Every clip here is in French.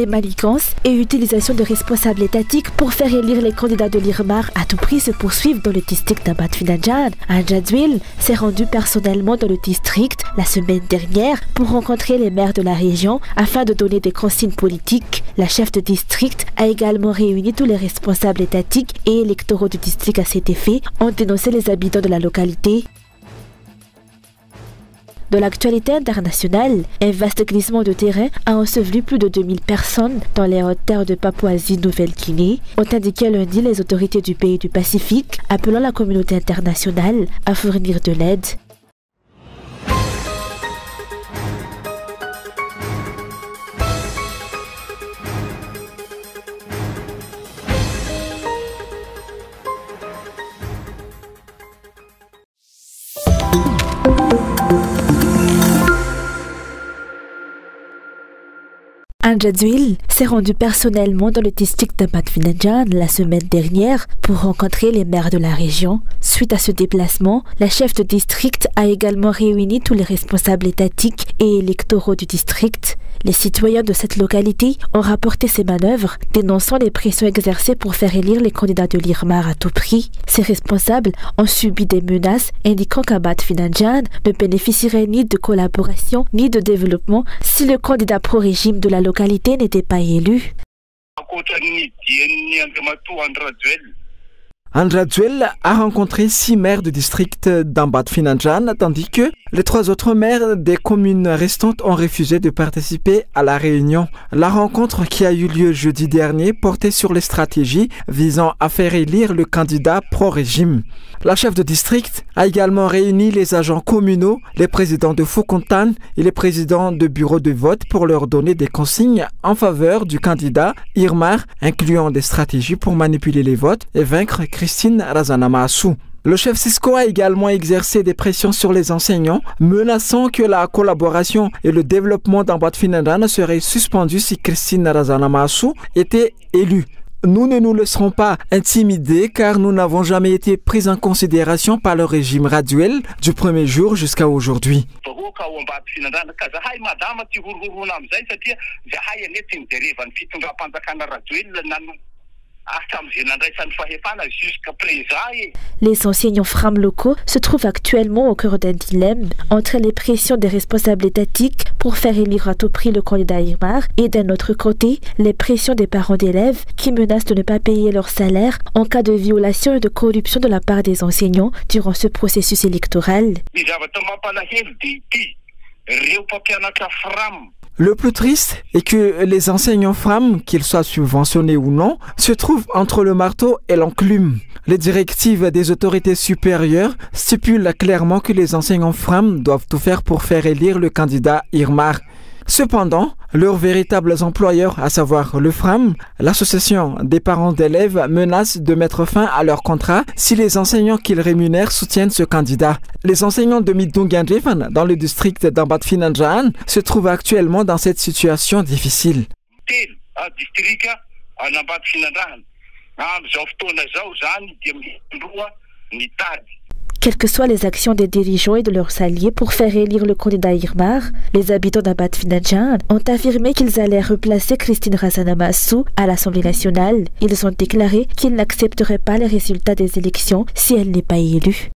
les manigances et utilisation de responsables étatiques pour faire élire les candidats de l'IRMAR à tout prix se poursuivent dans le district d'Ambat Finajan. Anja Dzwil s'est rendu personnellement dans le district la semaine dernière pour rencontrer les maires de la région afin de donner des consignes politiques. La chef de district a également réuni tous les responsables étatiques et électoraux du district à cet effet, ont dénoncé les habitants de la localité. De l'actualité internationale, un vaste glissement de terrain a enseveli plus de 2000 personnes dans les hautes terres de Papouasie-Nouvelle-Guinée, ont indiqué lundi les autorités du pays du Pacifique, appelant la communauté internationale à fournir de l'aide. Anja Dzwil s'est rendu personnellement dans le district d'Ambat Finajan la semaine dernière pour rencontrer les maires de la région. Suite à ce déplacement, la chef de district a également réuni tous les responsables étatiques et électoraux du district. Les citoyens de cette localité ont rapporté ces manœuvres, dénonçant les pressions exercées pour faire élire les candidats de l'IRMAR à tout prix. Ces responsables ont subi des menaces, indiquant qu'Ambat Finajan ne bénéficierait ni de collaboration ni de développement si le candidat pro-régime de la localité n'était pas élu. Anja Dzwil a rencontré 6 maires du district d'Ambat Finajan, tandis que les 3 autres maires des communes restantes ont refusé de participer à la réunion. La rencontre qui a eu lieu jeudi dernier portait sur les stratégies visant à faire élire le candidat pro-régime. La chef de district a également réuni les agents communaux, les présidents de Foukontan et les présidents de bureaux de vote pour leur donner des consignes en faveur du candidat IRMAR, incluant des stratégies pour manipuler les votes et vaincre Christine Razanama-Assou. Le chef Cisco a également exercé des pressions sur les enseignants, menaçant que la collaboration et le développement d'Ambat Finajan seraient suspendus si Christine Razanama-Assou était élue. Nous ne nous laisserons pas intimider car nous n'avons jamais été pris en considération par le régime Raduel du premier jour jusqu'à aujourd'hui. Les enseignants FRAM locaux se trouvent actuellement au cœur d'un dilemme entre les pressions des responsables étatiques pour faire élire à tout prix le candidat IRMAR et d'un autre côté, les pressions des parents d'élèves qui menacent de ne pas payer leur salaire en cas de violation et de corruption de la part des enseignants durant ce processus électoral. Le plus triste est que les enseignants FRAM, qu'ils soient subventionnés ou non, se trouvent entre le marteau et l'enclume. Les directives des autorités supérieures stipulent clairement que les enseignants FRAM doivent tout faire pour faire élire le candidat IRMAR. Cependant, leurs véritables employeurs, à savoir le FRAM, l'association des parents d'élèves, menacent de mettre fin à leur contrat si les enseignants qu'ils rémunèrent soutiennent ce candidat. Les enseignants de Midunganjefan, dans le district d'Ambat Finajan, se trouvent actuellement dans cette situation difficile. Quelles que soient les actions des dirigeants et de leurs alliés pour faire élire le candidat IRMAR, les habitants d'Ambat Finajan ont affirmé qu'ils allaient replacer Christine Razanama-Assou à l'Assemblée nationale. Ils ont déclaré qu'ils n'accepteraient pas les résultats des élections si elle n'est pas élue.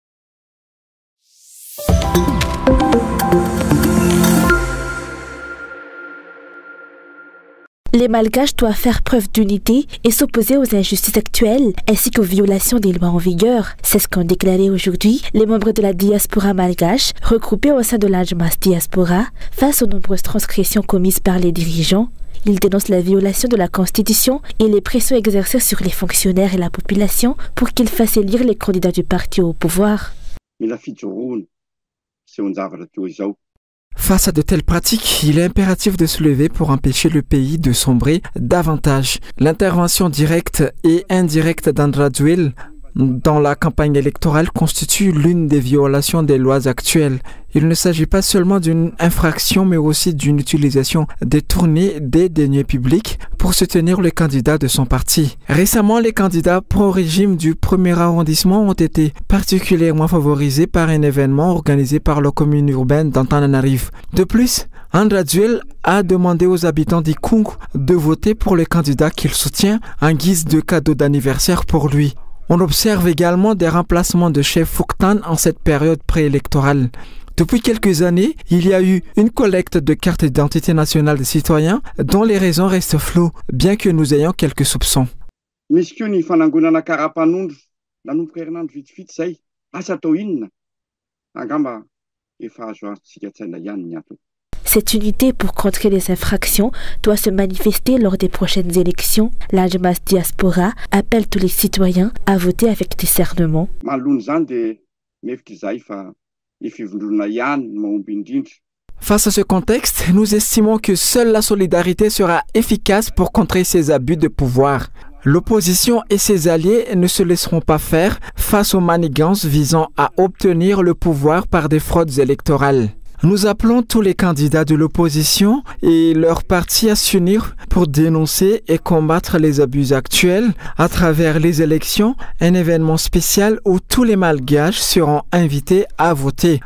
Les Malgaches doivent faire preuve d'unité et s'opposer aux injustices actuelles ainsi qu'aux violations des lois en vigueur. C'est ce qu'ont déclaré aujourd'hui les membres de la diaspora malgache regroupés au sein de l'Ajmas Diaspora face aux nombreuses transgressions commises par les dirigeants. Ils dénoncent la violation de la Constitution et les pressions exercées sur les fonctionnaires et la population pour qu'ils fassent élire les candidats du parti au pouvoir. Face à de telles pratiques, il est impératif de se lever pour empêcher le pays de sombrer davantage. L'intervention directe et indirecte d'Anja Dzwil dans la campagne électorale constitue l'une des violations des lois actuelles. Il ne s'agit pas seulement d'une infraction, mais aussi d'une utilisation détournée des deniers publics pour soutenir le candidat de son parti. Récemment, les candidats pro-régime du premier arrondissement ont été particulièrement favorisés par un événement organisé par la commune urbaine d'Antananarivo. De plus, Andra Dzuel a demandé aux habitants d'Ikung de voter pour le candidat qu'il soutient en guise de cadeau d'anniversaire pour lui. On observe également des remplacements de chefs Fouktan en cette période préélectorale. Depuis quelques années, il y a eu une collecte de cartes d'identité nationale des citoyens dont les raisons restent floues, bien que nous ayons quelques soupçons. Cette unité pour contrer les infractions doit se manifester lors des prochaines élections. La Jemas Diaspora appelle tous les citoyens à voter avec discernement. Face à ce contexte, nous estimons que seule la solidarité sera efficace pour contrer ces abus de pouvoir. L'opposition et ses alliés ne se laisseront pas faire face aux manigances visant à obtenir le pouvoir par des fraudes électorales. Nous appelons tous les candidats de l'opposition et leurs partis à s'unir pour dénoncer et combattre les abus actuels à travers les élections, un événement spécial où tous les Malgaches seront invités à voter.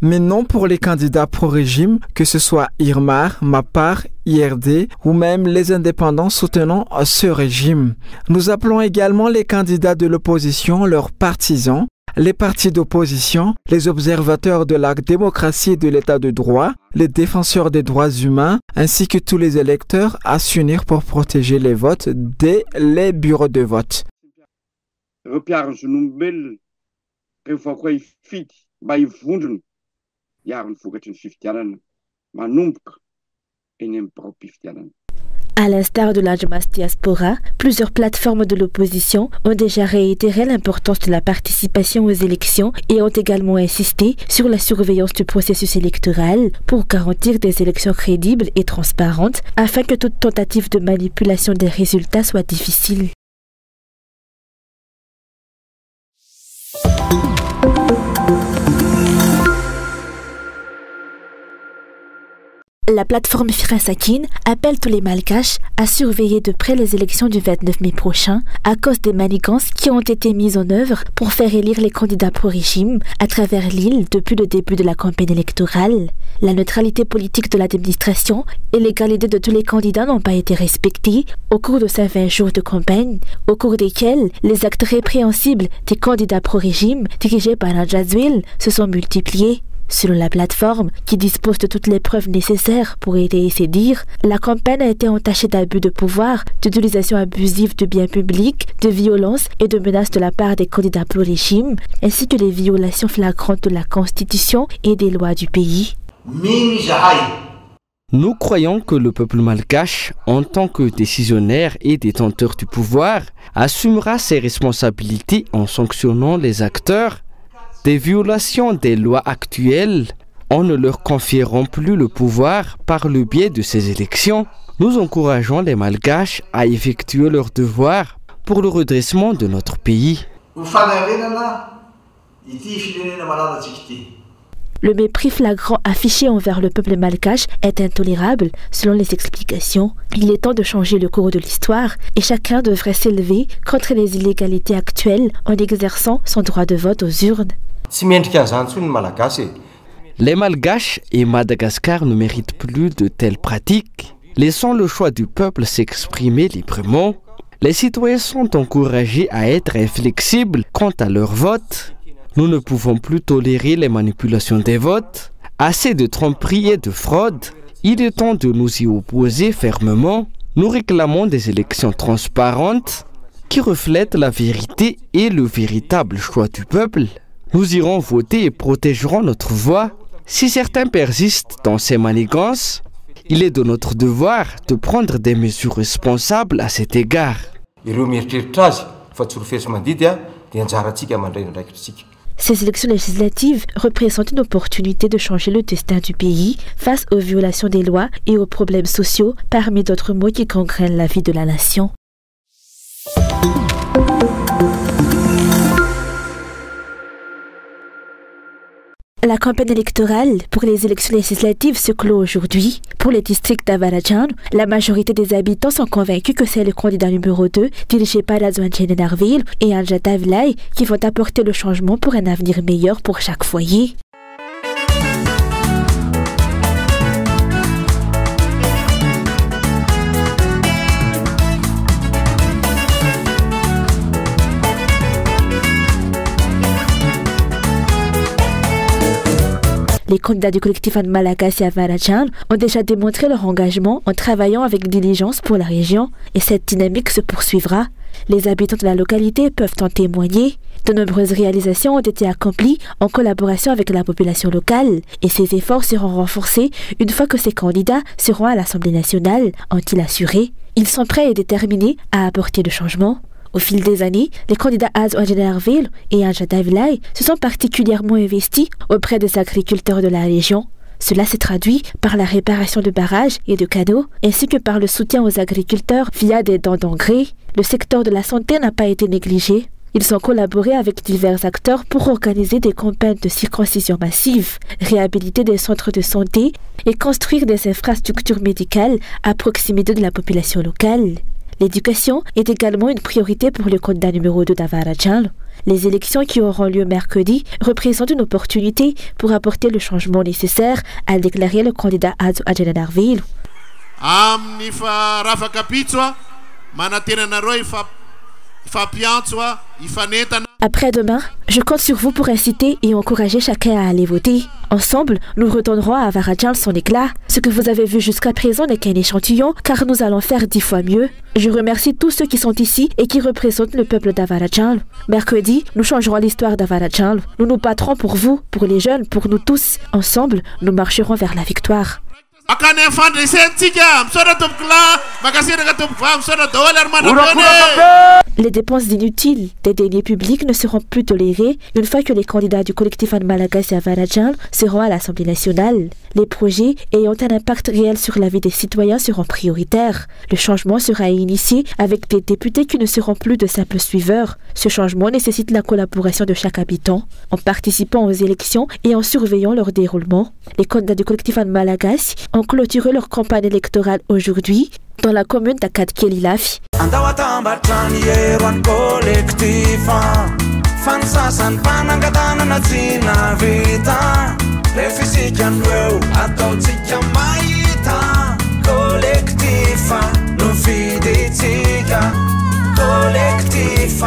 Mais non pour les candidats pro-régime, que ce soit Irmar, Mapar, IRD ou même les indépendants soutenant ce régime. Nous appelons également les candidats de l'opposition, leurs partisans, les partis d'opposition, les observateurs de la démocratie et de l'état de droit, les défenseurs des droits humains, ainsi que tous les électeurs à s'unir pour protéger les votes dès les bureaux de vote. À l'instar de la Jemas Diaspora, plusieurs plateformes de l'opposition ont déjà réitéré l'importance de la participation aux élections et ont également insisté sur la surveillance du processus électoral pour garantir des élections crédibles et transparentes afin que toute tentative de manipulation des résultats soit difficile. La plateforme Firasakine appelle tous les Malgaches à surveiller de près les élections du 29 mai prochain à cause des manigances qui ont été mises en œuvre pour faire élire les candidats pro-régime à travers l'île depuis le début de la campagne électorale. La neutralité politique de l'administration et l'égalité de tous les candidats n'ont pas été respectées au cours de ces 20 jours de campagne, au cours desquels les actes répréhensibles des candidats pro-régime dirigés par Andra Dzuel se sont multipliés. Selon la plateforme, qui dispose de toutes les preuves nécessaires pour étayer ses dires, la campagne a été entachée d'abus de pouvoir, d'utilisation abusive de biens publics, de violences et de menaces de la part des candidats pro-régime, ainsi que les violations flagrantes de la Constitution et des lois du pays. Nous croyons que le peuple malgache, en tant que décisionnaire et détenteur du pouvoir, assumera ses responsabilités en sanctionnant les acteurs des violations des lois actuelles en ne leur confierant plus le pouvoir par le biais de ces élections. Nous encourageons les Malgaches à effectuer leur devoir pour le redressement de notre pays. Le mépris flagrant affiché envers le peuple malgache est intolérable, selon les explications. Il est temps de changer le cours de l'histoire et chacun devrait s'élever contre les illégalités actuelles en exerçant son droit de vote aux urnes. Les Malgaches et Madagascar ne méritent plus de telles pratiques. Laissons le choix du peuple s'exprimer librement. Les citoyens sont encouragés à être inflexibles quant à leur vote. Nous ne pouvons plus tolérer les manipulations des votes. Assez de tromperies et de fraude. Il est temps de nous y opposer fermement. Nous réclamons des élections transparentes qui reflètent la vérité et le véritable choix du peuple. Nous irons voter et protégerons notre voix. Si certains persistent dans ces manigances, il est de notre devoir de prendre des mesures responsables à cet égard. Ces élections législatives représentent une opportunité de changer le destin du pays face aux violations des lois et aux problèmes sociaux, parmi d'autres maux qui gangrènent la vie de la nation. La campagne électorale pour les élections législatives se clôt aujourd'hui. Pour les districts d'Avarajan, la majorité des habitants sont convaincus que c'est le candidat numéro 2, dirigé par Ladouane Narville et Anja Tavlai, qui vont apporter le changement pour un avenir meilleur pour chaque foyer. Les candidats du collectif Malagasy à Varadjan ont déjà démontré leur engagement en travaillant avec diligence pour la région et cette dynamique se poursuivra. Les habitants de la localité peuvent en témoigner. De nombreuses réalisations ont été accomplies en collaboration avec la population locale et ces efforts seront renforcés une fois que ces candidats seront à l'Assemblée nationale, ont-ils assuré. Ils sont prêts et déterminés à apporter le changement. Au fil des années, les candidats Azo Adjenarville et Adjadavilay se sont particulièrement investis auprès des agriculteurs de la région. Cela s'est traduit par la réparation de barrages et de canaux, ainsi que par le soutien aux agriculteurs via des dons d'engrais. Le secteur de la santé n'a pas été négligé. Ils ont collaboré avec divers acteurs pour organiser des campagnes de circoncision massive, réhabiliter des centres de santé et construire des infrastructures médicales à proximité de la population locale. L'éducation est également une priorité pour le candidat numéro 2 d'Avaradjan. Les élections qui auront lieu mercredi représentent une opportunité pour apporter le changement nécessaire, a déclaré le candidat Azo Adjenarville. Après-demain, je compte sur vous pour inciter et encourager chacun à aller voter. Ensemble, nous redonnerons à Varadjan son éclat. Ce que vous avez vu jusqu'à présent n'est qu'un échantillon, car nous allons faire 10 fois mieux. Je remercie tous ceux qui sont ici et qui représentent le peuple d'Avaradjan. Mercredi, nous changerons l'histoire d'Avaradjan. Nous nous battrons pour vous, pour les jeunes, pour nous tous. Ensemble, nous marcherons vers la victoire. Les dépenses inutiles des deniers publics ne seront plus tolérées une fois que les candidats du collectif Malagasy à Varadjan seront à l'Assemblée nationale. Les projets ayant un impact réel sur la vie des citoyens seront prioritaires. Le changement sera initié avec des députés qui ne seront plus de simples suiveurs. Ce changement nécessite la collaboration de chaque habitant, en participant aux élections et en surveillant leur déroulement. Les candidats du collectif Malagasy ont clôturé leur campagne électorale aujourd'hui dans la commune d'Akad-Kelilafi. Collectif,